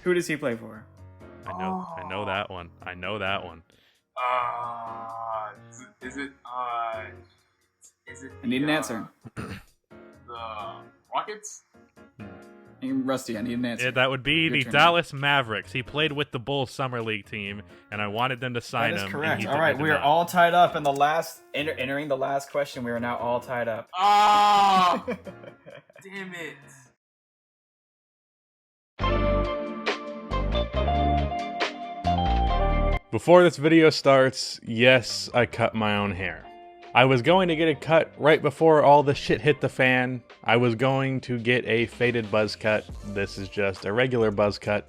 Who does he play for? I know that one. I know that one. Is it I need an answer. the Rockets? Rusty, I need an answer. Yeah, that would be Your the turn. Dallas Mavericks. He played with the Bulls Summer League team, and I wanted them to sign That him. is correct. And All right, did we are not. all tied up in the last entering the last question. We are now all tied up. Ah, damn it! Before this video starts, yes, I cut my own hair. I was going to get it cut right before all the shit hit the fan. I was going to get a faded buzz cut. This is just a regular buzz cut.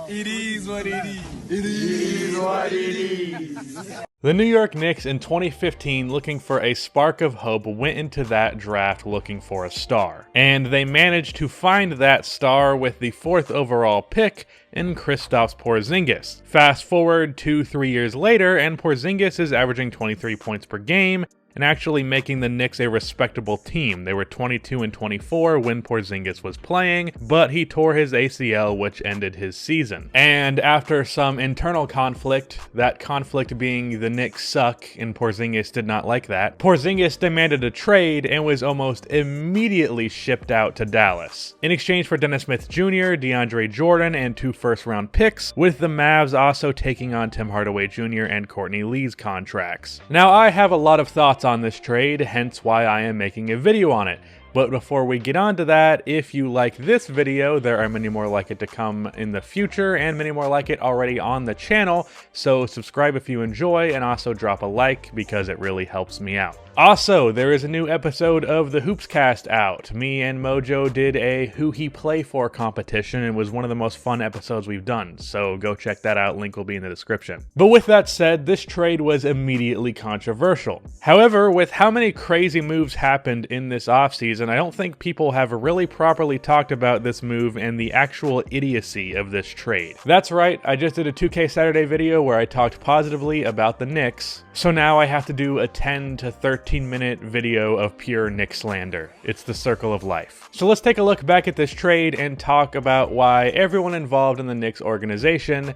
It is what it is. It is what it is. The New York Knicks in 2015, looking for a spark of hope, went into that draft looking for a star. And they managed to find that star with the 4th overall pick in Kristaps Porzingis. Fast forward 2-3 years later, and Porzingis is averaging 23 points per game, and actually making the Knicks a respectable team. They were 22-24 when Porzingis was playing, but he tore his ACL, which ended his season. And after some internal conflict, that conflict being the Knicks suck and Porzingis did not like that, Porzingis demanded a trade and was almost immediately shipped out to Dallas. In exchange for Dennis Smith Jr., DeAndre Jordan, and 2 first-round picks, with the Mavs also taking on Tim Hardaway Jr. and Courtney Lee's contracts. Now, I have a lot of thoughts on this trade, hence why I am making a video on it. But before we get on to that, if you like this video, there are many more like it to come in the future and many more like it already on the channel, so subscribe if you enjoy and also drop a like because it really helps me out. Also, there is a new episode of the Hoopscast out. Me and Mojo did a Who He Play For competition and it was one of the most fun episodes we've done, so go check that out, link will be in the description. But with that said, this trade was immediately controversial. However, with how many crazy moves happened in this offseason, I don't think people have really properly talked about this move and the actual idiocy of this trade. That's right, I just did a 2K Saturday video where I talked positively about the Knicks, so now I have to do a 10 to 13-minute video of pure Knicks slander. It's the circle of life. So let's take a look back at this trade and talk about why everyone involved in the Knicks organization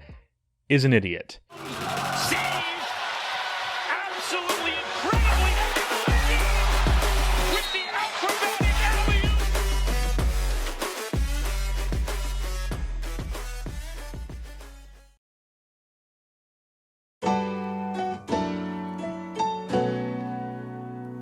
is an idiot.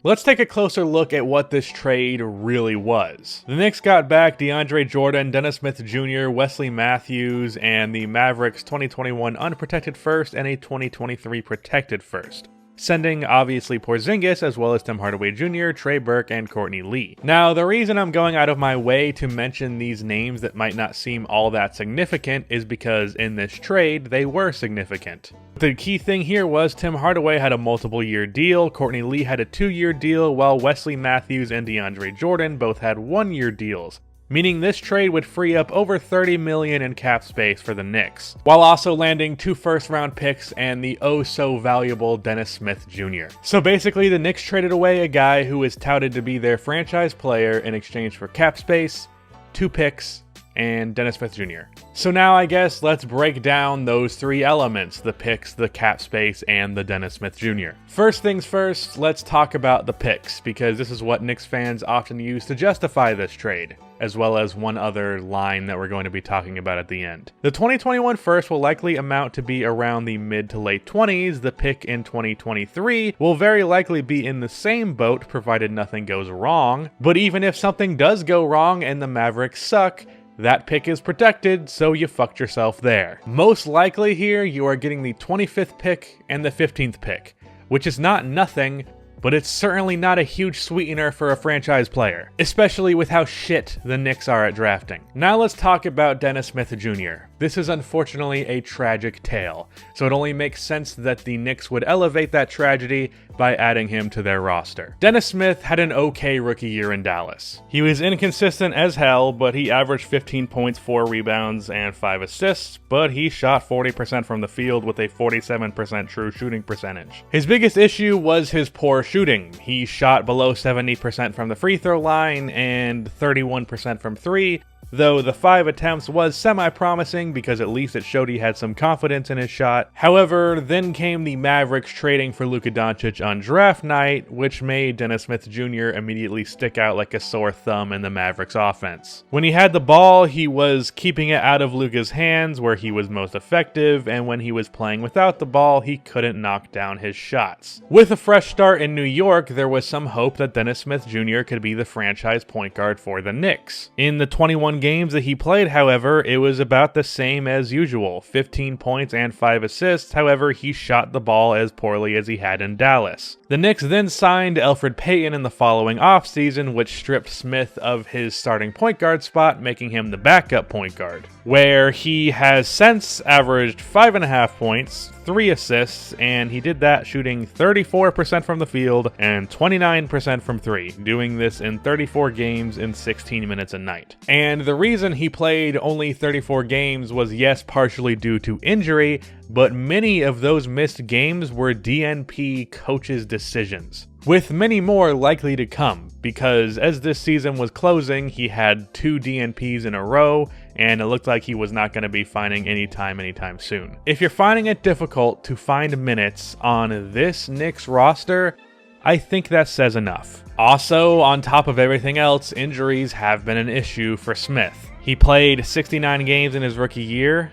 Let's take a closer look at what this trade really was. The Knicks got back DeAndre Jordan, Dennis Smith Jr., Wesley Matthews, and the Mavericks 2021 unprotected first and a 2023 protected first, sending obviously Porzingis as well as Tim Hardaway Jr., Trey Burke, and Courtney Lee. Now, the reason I'm going out of my way to mention these names that might not seem all that significant is because in this trade, they were significant. The key thing here was Tim Hardaway had a multiple-year deal, Courtney Lee had a 2-year deal, while Wesley Matthews and DeAndre Jordan both had 1-year deals, meaning this trade would free up over $30 million in cap space for the Knicks, while also landing 2 first-round picks and the oh-so-valuable Dennis Smith Jr. So basically, the Knicks traded away a guy who is touted to be their franchise player in exchange for cap space, 2 picks, and Dennis Smith Jr. So now I guess let's break down those 3 elements, the picks, the cap space, and the Dennis Smith Jr. First things first, let's talk about the picks, because this is what Knicks fans often use to justify this trade, as well as one other line that we're going to be talking about at the end. The 2021 first will likely amount to be around the mid to late 20s. The pick in 2023 will very likely be in the same boat, provided nothing goes wrong. But even if something does go wrong and the Mavericks suck, that pick is protected, so you fucked yourself there. Most likely here, you are getting the 25th pick and the 15th pick, which is not nothing, but it's certainly not a huge sweetener for a franchise player, especially with how shit the Knicks are at drafting. Now let's talk about Dennis Smith Jr. This is unfortunately a tragic tale, so it only makes sense that the Knicks would elevate that tragedy by adding him to their roster. Dennis Smith had an okay rookie year in Dallas. He was inconsistent as hell, but he averaged 15 points, 4 rebounds, and 5 assists, but he shot 40% from the field with a 47% true shooting percentage. His biggest issue was his poor shooting. He shot below 70% from the free throw line and 31% from 3, though the 5 attempts was semi-promising because at least it showed he had some confidence in his shot. However, then came the Mavericks trading for Luka Doncic on draft night, which made Dennis Smith Jr. immediately stick out like a sore thumb in the Mavericks offense. When he had the ball, he was keeping it out of Luka's hands where he was most effective, and when he was playing without the ball, he couldn't knock down his shots. With a fresh start in New York, there was some hope that Dennis Smith Jr. could be the franchise point guard for the Knicks. In the 21 games that he played, however, it was about the same as usual, 15 points and 5 assists. However, he shot the ball as poorly as he had in Dallas. The Knicks then signed Elfrid Payton in the following offseason, which stripped Smith of his starting point guard spot, making him the backup point guard, where he has since averaged 5.5 points, 3 assists, and he did that shooting 34% from the field and 29% from 3, doing this in 34 games in 16 minutes a night. And the reason he played only 34 games was, yes, partially due to injury, but many of those missed games were DNP coaches' decisions, with many more likely to come, because as this season was closing, he had 2 DNPs in a row, and it looked like he was not going to be finding any time anytime soon. If you're finding it difficult to find minutes on this Knicks roster, I think that says enough. Also, on top of everything else, injuries have been an issue for Smith. He played 69 games in his rookie year.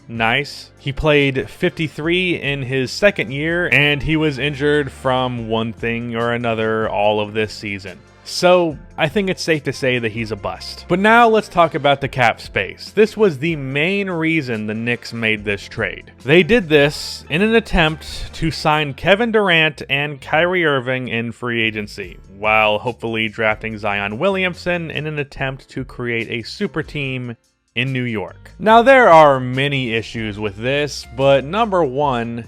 Nice. He played 53 in his second year, and he was injured from one thing or another all of this season. So, I think it's safe to say that he's a bust. But now let's talk about the cap space. This was the main reason the Knicks made this trade. They did this in an attempt to sign Kevin Durant and Kyrie Irving in free agency, while hopefully drafting Zion Williamson in an attempt to create a super team in New York. Now, there are many issues with this, but number one,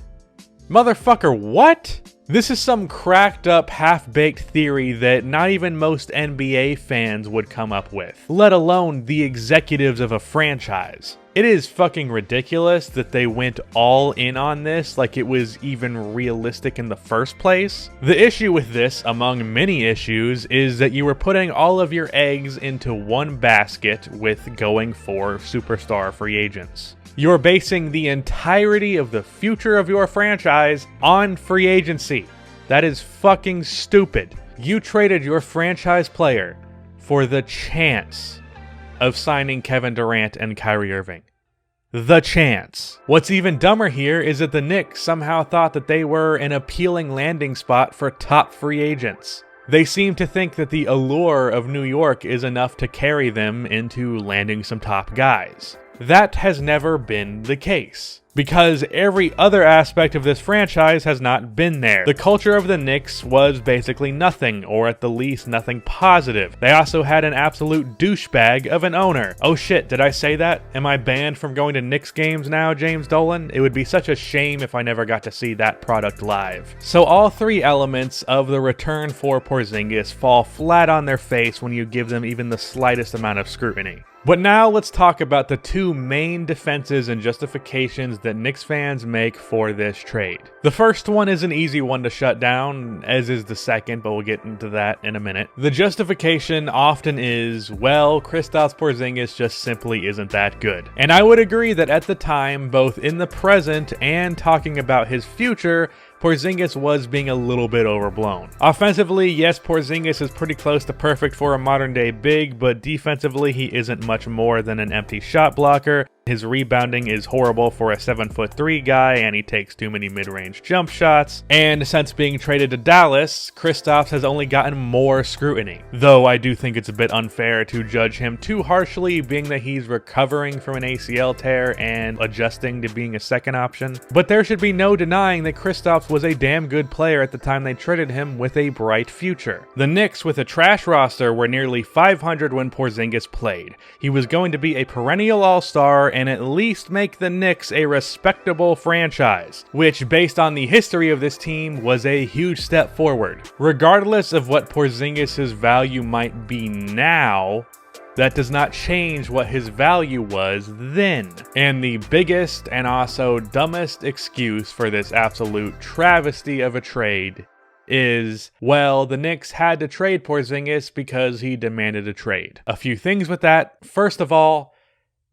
motherfucker, what? This is some cracked up, half-baked theory that not even most NBA fans would come up with, let alone the executives of a franchise. It is fucking ridiculous that they went all in on this like it was even realistic in the first place. The issue with this, among many issues, is that you were putting all of your eggs into one basket with going for superstar free agents. You're basing the entirety of the future of your franchise on free agency. That is fucking stupid. You traded your franchise player for the chance of signing Kevin Durant and Kyrie Irving. The chance. What's even dumber here is that the Knicks somehow thought that they were an appealing landing spot for top free agents. They seem to think that the allure of New York is enough to carry them into landing some top guys. That has never been the case, because every other aspect of this franchise has not been there. The culture of the Knicks was basically nothing, or at the least nothing positive. They also had an absolute douchebag of an owner. Oh shit, did I say that? Am I banned from going to Knicks games now, James Dolan? It would be such a shame if I never got to see that product live. So all 3 elements of the return for Porzingis fall flat on their face when you give them even the slightest amount of scrutiny. But now let's talk about the 2 main defenses and justifications that Knicks fans make for this trade. The first one is an easy one to shut down, as is the second, but we'll get into that in a minute. The justification often is, well, Kristaps Porzingis just simply isn't that good. And I would agree that at the time, both in the present and talking about his future, Porzingis was being a little bit overblown. Offensively, yes, Porzingis is pretty close to perfect for a modern-day big, but defensively, he isn't much more than an empty shot blocker. His rebounding is horrible for a 7'3" guy, and he takes too many mid-range jump shots. And since being traded to Dallas, Kristaps has only gotten more scrutiny. Though I do think it's a bit unfair to judge him too harshly, being that he's recovering from an ACL tear and adjusting to being a second option. But there should be no denying that Kristaps was a damn good player at the time they traded him with a bright future. The Knicks, with a trash roster, were nearly 500 when Porzingis played. He was going to be a perennial all-star and at least make the Knicks a respectable franchise, which, based on the history of this team, was a huge step forward. Regardless of what Porzingis' value might be now, that does not change what his value was then. And the biggest and also dumbest excuse for this absolute travesty of a trade is, well, the Knicks had to trade Porzingis because he demanded a trade. A few things with that. First of all,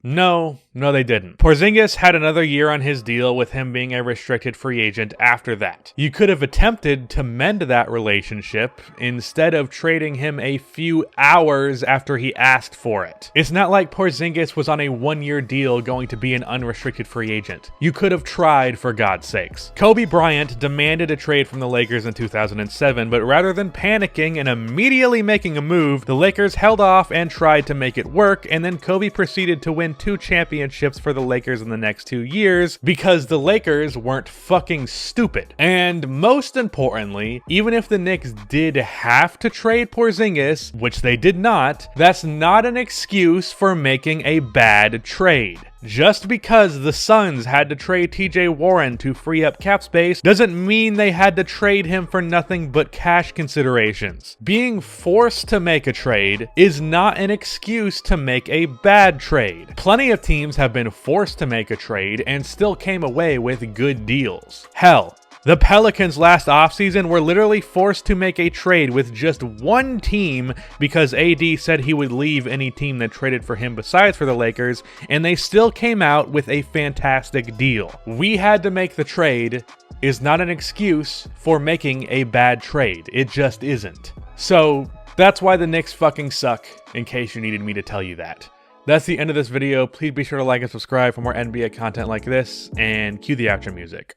no, they didn't. Porzingis had another year on his deal with him being a restricted free agent after that. You could have attempted to mend that relationship instead of trading him a few hours after he asked for it. It's not like Porzingis was on a one-year deal going to be an unrestricted free agent. You could have tried, for God's sakes. Kobe Bryant demanded a trade from the Lakers in 2007, but rather than panicking and immediately making a move, the Lakers held off and tried to make it work, and then Kobe proceeded to win 2 championships for the Lakers in the next 2 years because the Lakers weren't fucking stupid. And most importantly, even if the Knicks did have to trade Porzingis, which they did not, that's not an excuse for making a bad trade. Just because the Suns had to trade TJ Warren to free up cap space doesn't mean they had to trade him for nothing but cash considerations. Being forced to make a trade is not an excuse to make a bad trade. Plenty of teams have been forced to make a trade and still came away with good deals. Hell, the Pelicans last offseason were literally forced to make a trade with just one team because AD said he would leave any team that traded for him besides for the Lakers, and they still came out with a fantastic deal. We had to make the trade is not an excuse for making a bad trade. It just isn't. So that's why the Knicks fucking suck, in case you needed me to tell you that. That's the end of this video. Please be sure to like and subscribe for more NBA content like this, and cue the outro music.